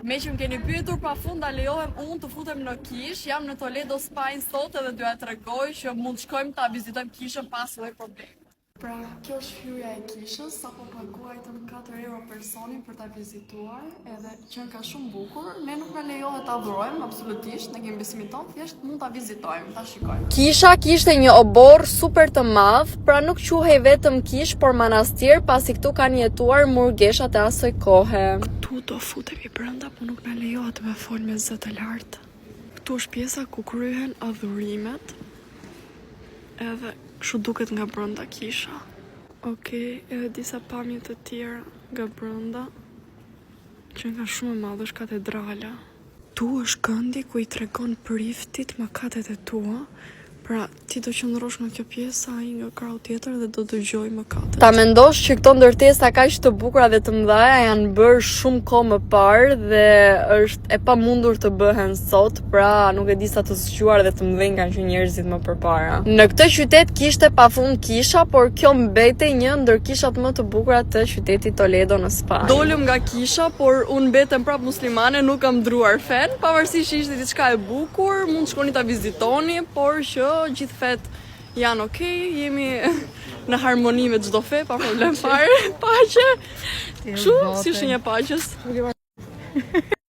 Me që më keni pyetur pa fund, a lejohem unë të futem në kish, jam në Toledo Spine sot edhe doja t'rregoj që mund shkojmë ta vizitojmë kishën pas lloj problemi. Pra, kjo është hyrja e kishës, sapo paguajtëm 4 euro personin për ta vizituar, edhe qenë ka shumë bukur. Ne nuk na lejohet ta adhurojmë absolutisht, ne kemi besimin ton, thjesht mund ta vizitojmë, ta shikojmë. Kisha kishte një obor super të madh, pra nuk quhej vetëm kish, por manastir, pasi këtu kanë jetuar murgeshat e asoj kohe. Këtu do futemi brenda, po nuk na lejohet me fol me zë të lartë. Këtu është pjesa ku kryhen adhurimet. Edhe kështu duket nga brenda kisha. Okej, edhe disa pamje të tjera nga brenda që nga shumë e madh është katedrala. Tu është këndi ku i tregon priftit mëkatet e tua. Pra, ti do qëndrosh në kjo pjesë, ai nga krau tjetër dhe do dëgjoj mëkatet. Ta mendosh që këto ndërtesa kaq të bukura dhe të mëdha janë bërë shumë kohë më parë dhe është e pamundur të bëhen sot, pra nuk e di sa të zgjuar dhe të mëdhenj kanë qenë njerëzit më përpara. Në këtë qytet kishte pafund kisha, por kjo mbetej një ndër kishat më të bukura të qytetit Toledo në Spanjë. Dolëm nga kisha, por unë mbetem prap muslimane, nuk kam ndruar fen, pavarësisht që ishte diçka e bukur, mund shkoni ta vizitoni, por që gjithë fet janë okej, jemi në harmoni me çdo fe, pa problem fare, paqe. Kështu si shenja paqes.